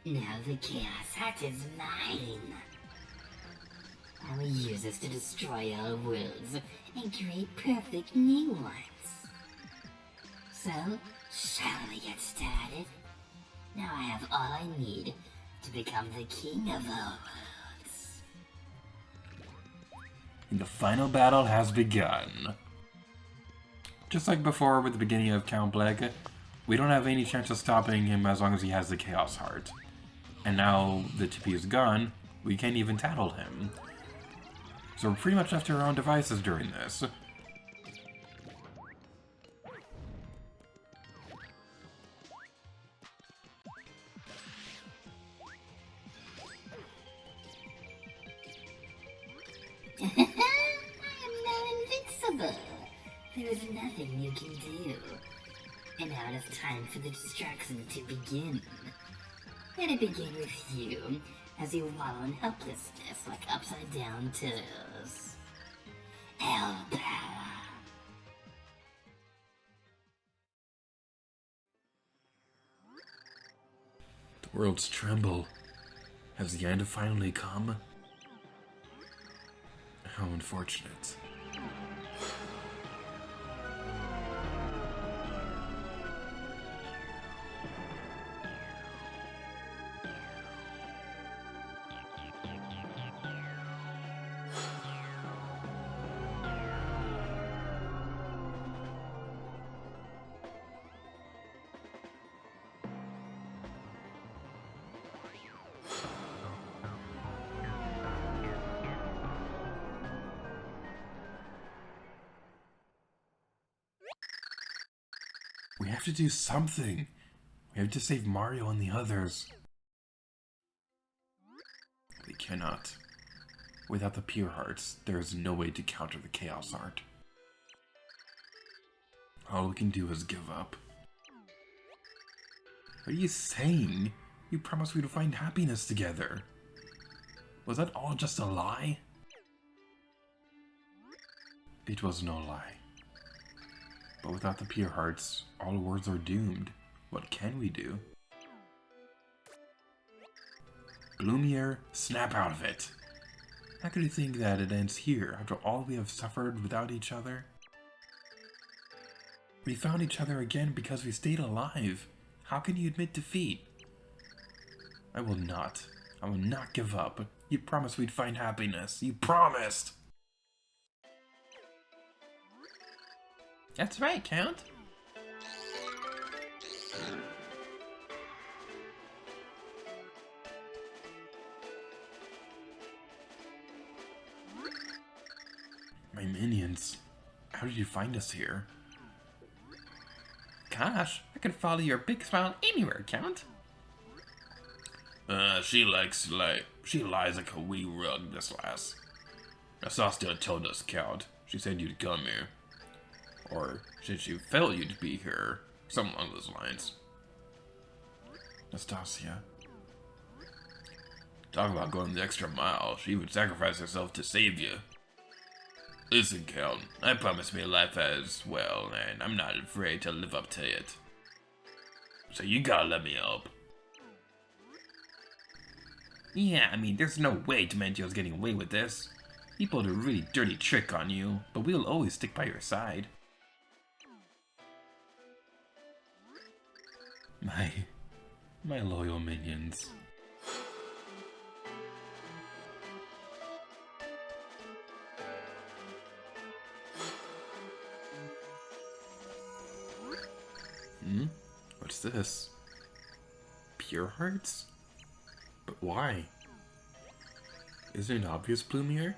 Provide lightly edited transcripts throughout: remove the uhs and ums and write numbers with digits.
Now the Chaos Heart is mine. I will use this to destroy all worlds and create perfect new ones. So, shall we get started? Now I have all I need to become the king of all worlds. And the final battle has begun. Just like before with the beginning of Count Black, we don't have any chance of stopping him as long as he has the Chaos Heart. And now the TP is gone, we can't even tattle him. So we're pretty much left to our own devices during this. I am now invincible. There is nothing you can do. And now it is time for the distraction to begin. Let it begin with you, as you wallow in helplessness like upside-down toes. Hell power. The worlds tremble. Has the end finally come? How unfortunate. We have to do something. We have to save Mario and the others. We cannot. Without the Pure Hearts, there is no way to counter the Chaos Heart. All we can do is give up. What are you saying? You promised we'd find happiness together. Was that all just a lie? It was no lie. But without the Pure Hearts, all worlds are doomed. What can we do? Gloomier, snap out of it! How could you think that it ends here, after all we have suffered without each other? We found each other again because we stayed alive. How can you admit defeat? I will not. I will not give up. You promised we'd find happiness. You promised! That's right, Count. My minions. How did you find us here? Gosh, I could follow your big smile anywhere, Count. She lies like a wee rug, this lass. Sastia told us, Count. She said you'd come here. Or said she felt you'd be here. Something along those lines. Nastasia. Talk about going the extra mile. She would sacrifice herself to save you. Listen, Count, I promised me a life as well, and I'm not afraid to live up to it. So you gotta let me help. Yeah, I mean, there's no way Dementio's getting away with this. He pulled a really dirty trick on you, but we'll always stick by your side. My loyal minions. What's this? Pure Hearts? But why? Isn't it obvious, Bloomier?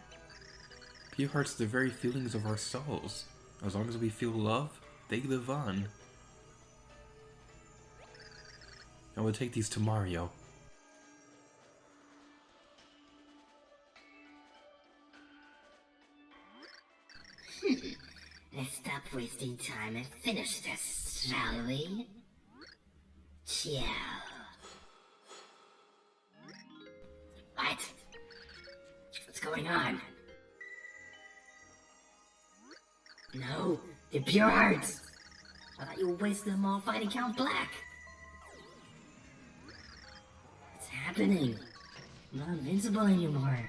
Pure Hearts are the very feelings of our souls. As long as we feel love, they live on. I will take these to Mario. Let's stop wasting time and finish this, shall we? Ciao. What? What's going on? No, they're Pure Hearts. I thought you wasted them all fighting Count Black. happening? I'm not invincible anymore.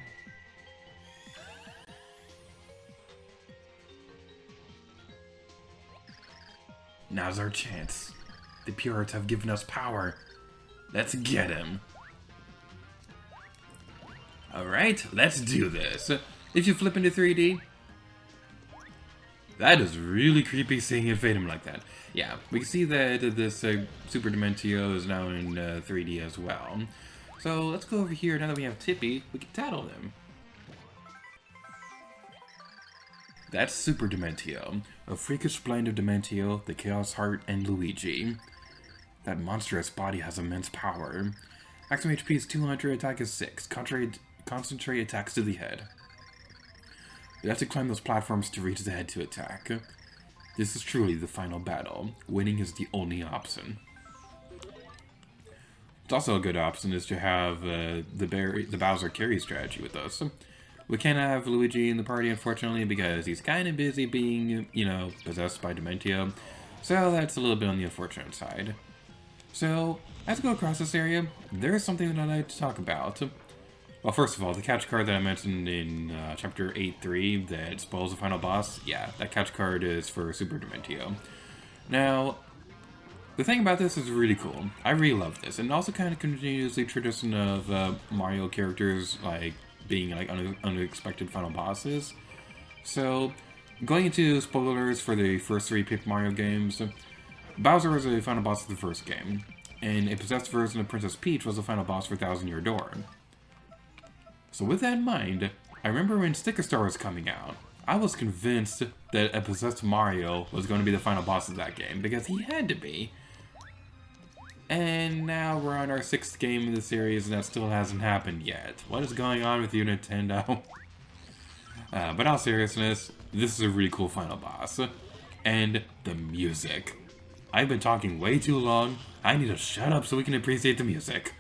Now's our chance. The Purists have given us power. Let's get him. Alright, let's do this. If you flip into 3D... That is really creepy seeing it fade him like that. Yeah, we can see that this Super Dementio is now in 3D as well. So let's go over here. Now that we have Tippy, we can tattle him. That's Super Dementio, a freakish blend of Dementio, the Chaos Heart, and Luigi. That monstrous body has immense power. Maximum HP is 200, attack is 6. Concentrate attacks to the head. You have to climb those platforms to reach the head to attack. This is truly the final battle. Winning is the only option. It's also a good option is to have the Bowser carry strategy with us. We can't have Luigi in the party, unfortunately, because he's kind of busy being, you know, possessed by Dementio. So that's a little bit on the unfortunate side. So, as we go across this area, there is something that I'd like to talk about. Well, first of all, the catch card that I mentioned in Chapter 8.3 that spoils the final boss, yeah, that catch card is for Super Dementio. Now, the thing about this is really cool. I really love this, and it also kind of continues the tradition of Mario characters, like, being like unexpected final bosses. So, going into spoilers for the first 3 Paper Mario games, Bowser was a final boss of the first game, and a possessed version of Princess Peach was the final boss for Thousand Year Door. So with that in mind, I remember when Sticker Star was coming out, I was convinced that a possessed Mario was going to be the final boss of that game, because he had to be. And now we're on our 6th game of the series, and that still hasn't happened yet. What is going on with you, Nintendo? But in all seriousness, this is a really cool final boss. And the music. I've been talking way too long. I need to shut up so we can appreciate the music.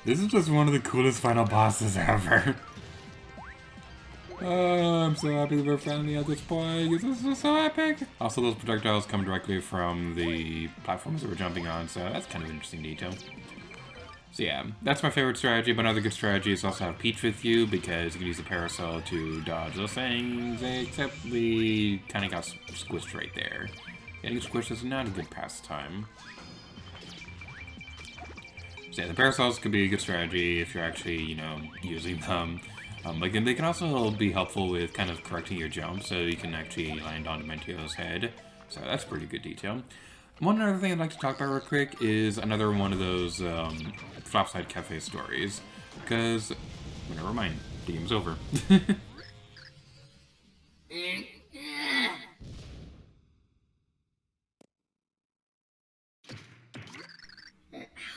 This is just one of the coolest final bosses ever. Oh, I'm so happy that we're finally at this point. This is just so epic. Also, those projectiles come directly from the platforms that we're jumping on, so that's kind of an interesting detail. So yeah, that's my favorite strategy, but another good strategy is also have Peach with you, because you can use the Parasol to dodge those things, except we kind of got squished right there. Getting squished is not a good pastime. So yeah, the Parasols could be a good strategy if you're actually, you know, using them. Like, and they can also be helpful with kind of correcting your jump, so you can actually land on Dementio's head. So that's pretty good detail. One other thing I'd like to talk about real quick is another one of those Flopside Cafe stories. Because, well, never mind, the game's over.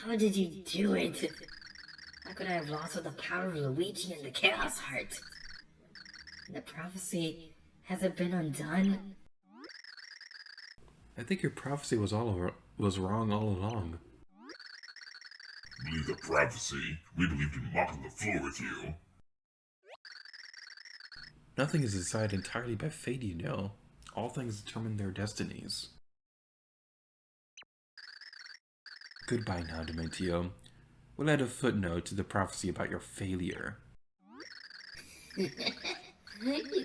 How did you do it? How could I have lost with the power of Luigi and the Chaos Heart? The prophecy, has it been undone? I think your prophecy was wrong all along. Believe the prophecy? We believed in mopping the floor with you. Nothing is decided entirely by fate, you know. All things determine their destinies. Goodbye now, Dementio. We'll add a footnote to the prophecy about your failure. You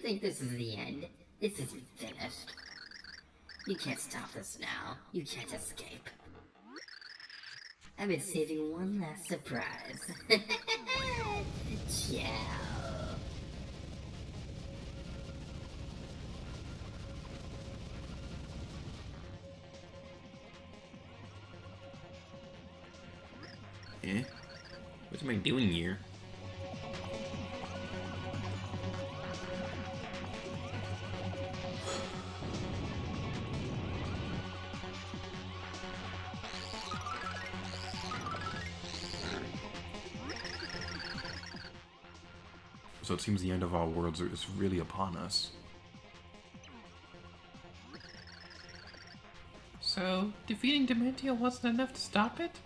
think this is the end? This isn't finished. You can't stop this now. You can't escape. I've been saving one last surprise. Ciao. Eh? What am I doing here? So it seems the end of all worlds is really upon us. So, defeating Dementio wasn't enough to stop it?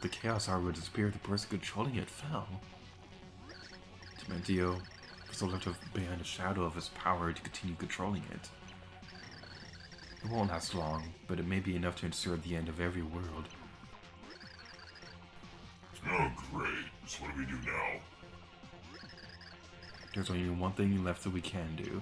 The Chaos Heart would disappear if the person controlling it fell. Dementio was still left behind a shadow of his power to continue controlling it. It won't last long, but it may be enough to ensure the end of every world. Oh, great. So what do we do now? There's only one thing left that we can do.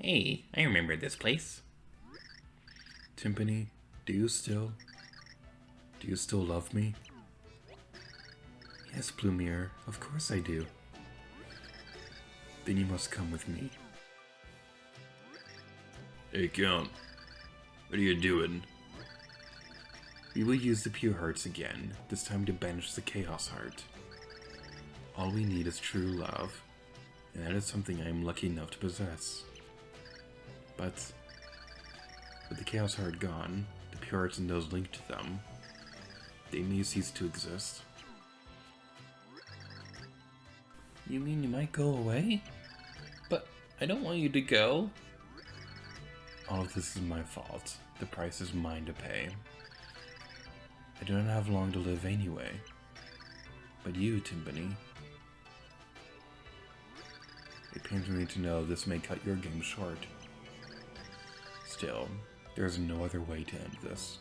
Hey, I remember this place. Timpani, do you still love me? Yes, Plumier, of course I do. Then you must come with me. Hey, Count. What are you doing? We will use the Pure Hearts again, this time to banish the Chaos Heart. All we need is true love, and that is something I am lucky enough to possess. But with the Chaos Heart gone, the Pure Hearts and those linked to them, they may cease to exist. You mean you might go away? But I don't want you to go. All of this is my fault. The price is mine to pay. I do not have long to live anyway. But you, Timpani. It pains me to know this may cut your game short. Still, there is no other way to end this.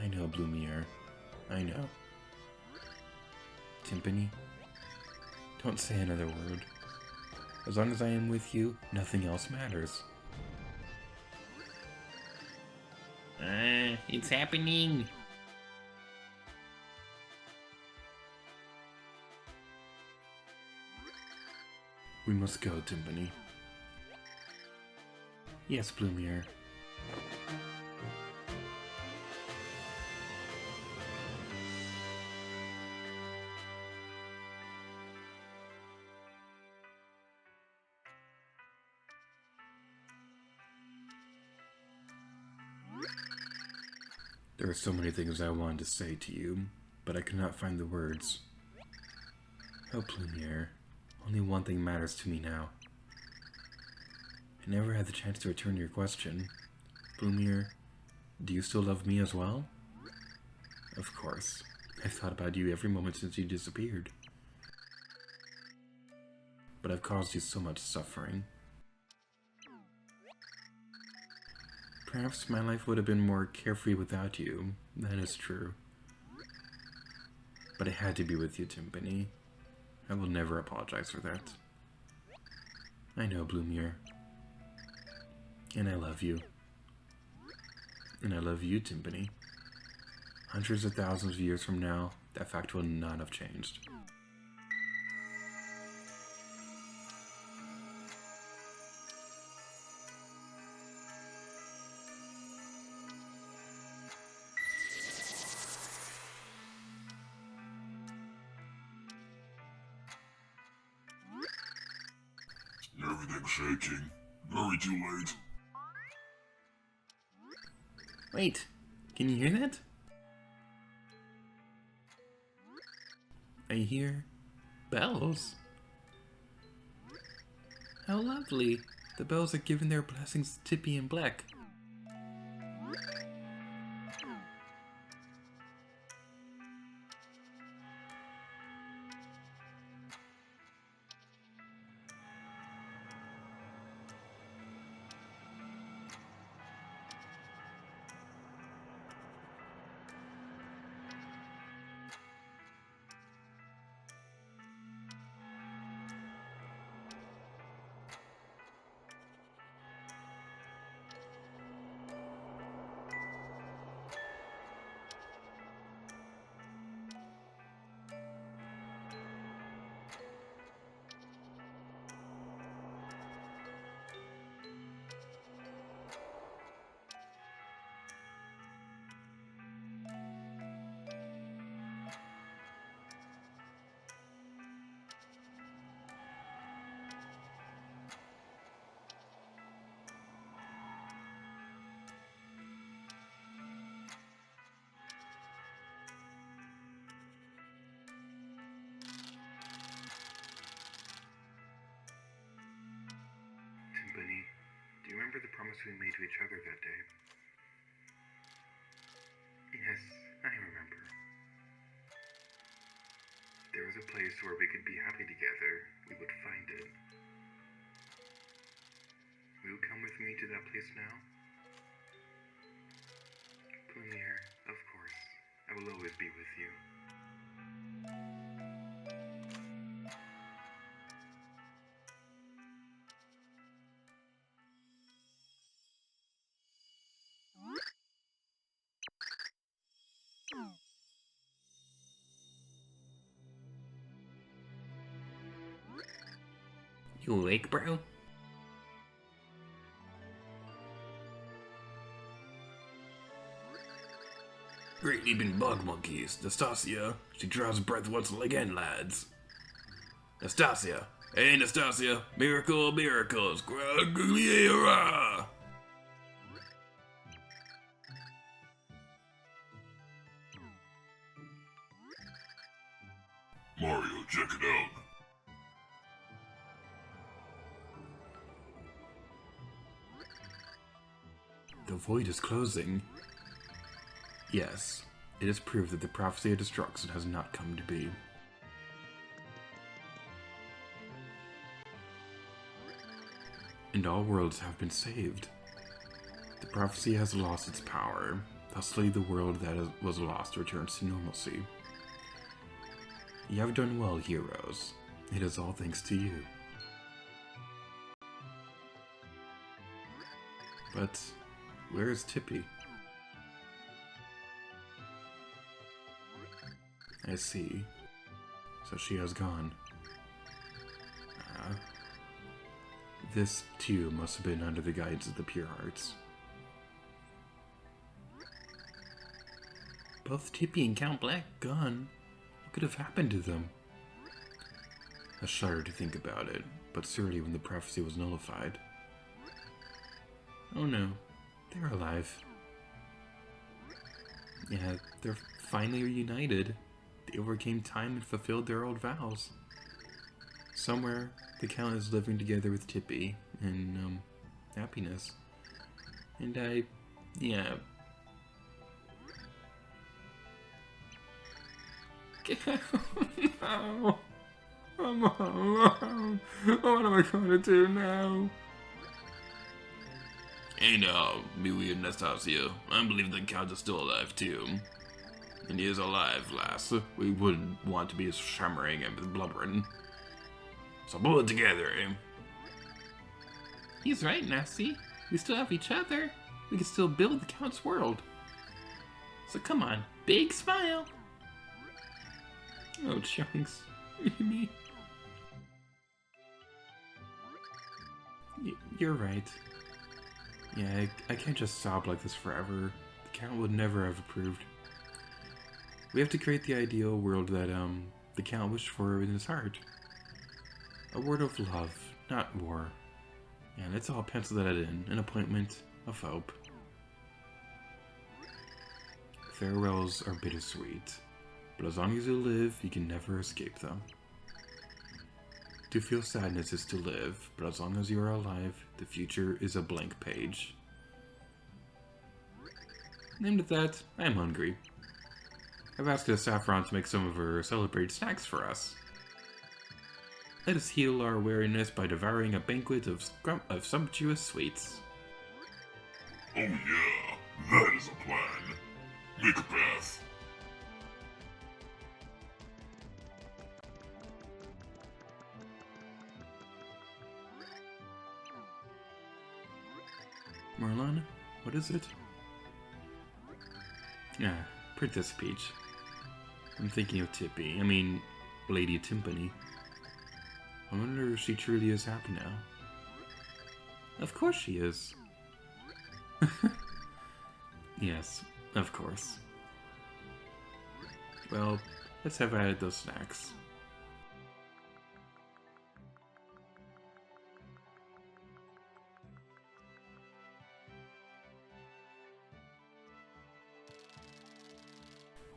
I know, Blumiere. I know. Timpani, don't say another word. As long as I am with you, nothing else matters. It's happening! We must go, Timpani. Yes, Blumiere. There are so many things I wanted to say to you, but I could not find the words. Oh, Plumiere, only one thing matters to me now. I never had the chance to return your question. Plumiere, do you still love me as well? Of course. I've thought about you every moment since you disappeared. But I've caused you so much suffering. Perhaps my life would have been more carefree without you. That is true. But I had to be with you, Timpani. I will never apologize for that. I know, Bloomier. And I love you. And I love you, Timpani. Hundreds of thousands of years from now, that fact will not have changed. Everything's shaking. Very too late. Wait, can you hear that? I hear bells. How lovely. The bells are giving their blessings to Tippy and Black. Timpani, do you remember the promise we made to each other that day? Yes, I remember. If there was a place where we could be happy together, we would find it. Will you come with me to that place now? Lumiere, of course. I will always be with you. You awake, bro? Great leaping bug monkeys. Nastasia. She draws breath once again, lads. Nastasia. Hey, Nastasia. Miracle, miracles. Gragliera. Mario, check it out. The void is closing. Yes, it is proof that the prophecy of destruction has not come to be. And all worlds have been saved. The prophecy has lost its power. Thusly, the world that was lost returns to normalcy. You have done well, heroes. It is all thanks to you. But where is Tippy? I see. So she has gone. This, too, must have been under the guidance of the Pure Hearts. Both Tippy and Count Black gone. What could have happened to them? I shudder to think about it, but surely when the prophecy was nullified. Oh no, they're alive. Yeah, they're finally reunited. They overcame time and fulfilled their old vows. Somewhere, the Count is living together with Tippy in, happiness. And yeah. No. I'm all alone. What am I going to do now? Hey now, Miwi and Nastasia. I believe the Count is still alive too. And he is alive, lass. We wouldn't want to be shammering and blubbering. So pull it together, eh? He's right, Nasty. We still have each other. We can still build the Count's world. So come on, big smile. Oh, chunks. Me. You're right. Yeah, I can't just sob like this forever. The Count would never have approved. We have to create the ideal world that, the Count wished for in his heart. A world of love, not war. Yeah, let's all pencil that in. An appointment of hope. Farewells are bittersweet, but as long as you live, you can never escape them. To feel sadness is to live, but as long as you are alive, the future is a blank page. Named at that, I am hungry. I've asked Saffron to make some of her celebrated snacks for us. Let us heal our weariness by devouring a banquet of sumptuous sweets. Oh yeah, that is a plan. Make a path. Marlon, what is it? Princess Peach. I'm thinking of Tippy. I mean, Lady Timpani. I wonder if she truly is happy now. Of course she is. Yes, of course. Well, let's have at those snacks.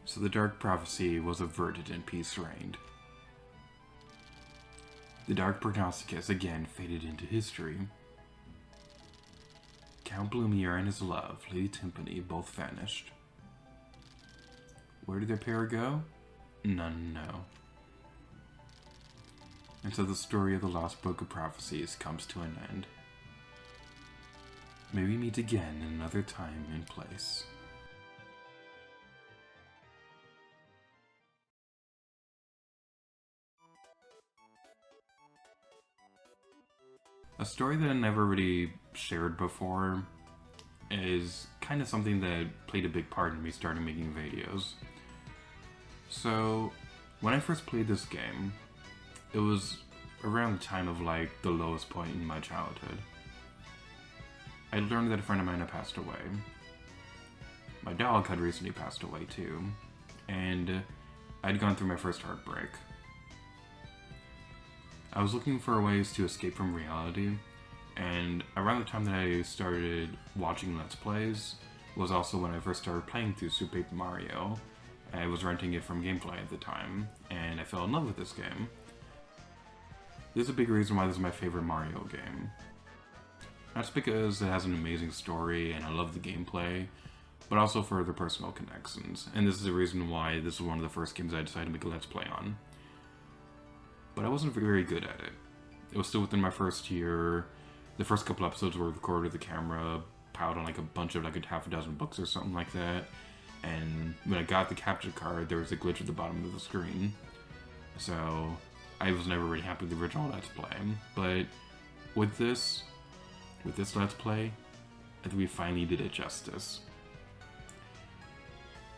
So the dark prophecy was averted and peace reigned. The dark prognosticus again faded into history. Count Blumiere and his love, Lady Timpani, both vanished. Where did their pair go? None know. And so the story of the Lost Book of Prophecies comes to an end. May we meet again in another time and place. A story that I never really shared before is kind of something that played a big part in me starting making videos. So, when I first played this game, it was around the time of like the lowest point in my childhood. I learned that a friend of mine had passed away. My dog had recently passed away too, and I'd gone through my first heartbreak. I was looking for ways to escape from reality, and around the time that I started watching Let's Plays was also when I first started playing through Super Paper Mario. I was renting it from Gameplay at the time, and I fell in love with this game. This is a big reason why this is my favorite Mario game. Not just because it has an amazing story and I love the gameplay, but also for the personal connections, and this is the reason why this was one of the first games I decided to make a Let's Play on. But I wasn't very good at it. It was still within my first year. The first couple episodes were recorded with the camera piled on like a bunch of like a half a dozen books or something like that. And when I got the capture card, there was a glitch at the bottom of the screen. So I was never really happy with the original Let's Play. But with this Let's Play, I think we finally did it justice.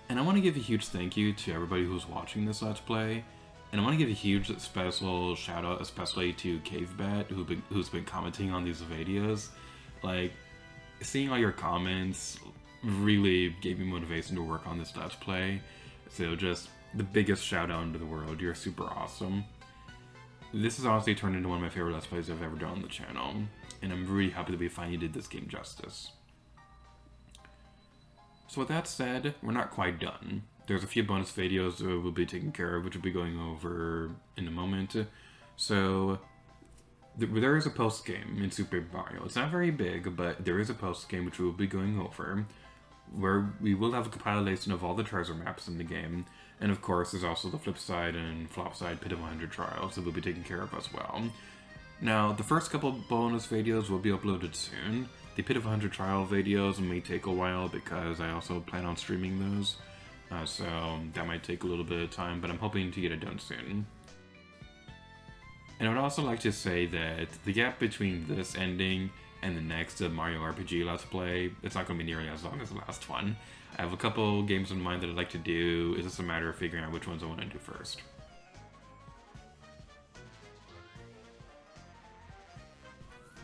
And I want to give a huge thank you to everybody who's watching this Let's Play. And I want to give a huge special shout out especially to CaveBat who's been commenting on these videos. Like, seeing all your comments really gave me motivation to work on this Let's Play. So just the biggest shout out into the world. You're super awesome. This has honestly turned into one of my favorite Let's Plays I've ever done on the channel. And I'm really happy that we finally did this game justice. So with that said, we're not quite done. There's a few bonus videos that we'll be taking care of, which we'll be going over in a moment. So, there is a post-game in Super Mario. It's not very big, but there is a post-game which we'll be going over, where we will have a compilation of all the treasure maps in the game, and of course there's also the flip side and flop side Pit of 100 trials that we'll be taking care of as well. Now, the first couple bonus videos will be uploaded soon. A pit of 100 trial videos may take a while because I also plan on streaming those. So that might take a little bit of time, but I'm hoping to get it done soon. And I would also like to say that the gap between this ending and the next Mario RPG Let's Play, it's not going to be nearly as long as the last one. I have a couple games in mind that I'd like to do. It's just a matter of figuring out which ones I want to do first.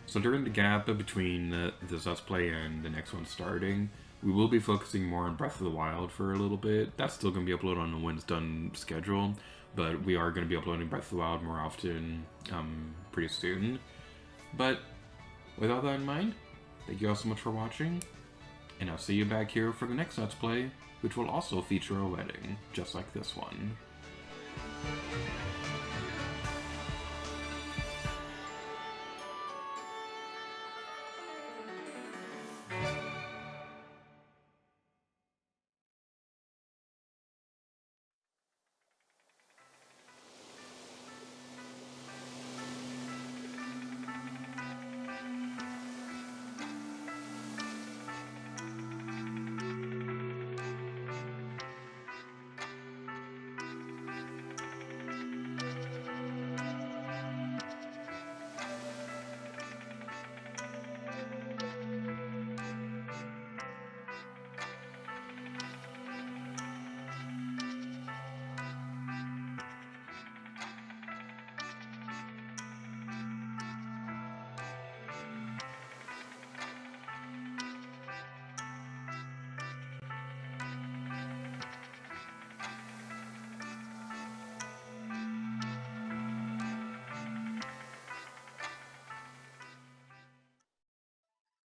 So during the gap between this Let's Play and the next one starting, we will be focusing more on Breath of the Wild for a little bit. That's still going to be uploaded on the When It's Done schedule, but we are going to be uploading Breath of the Wild more often pretty soon. But with all that in mind, thank you all so much for watching, and I'll see you back here for the next Let's Play, which will also feature a wedding, just like this one.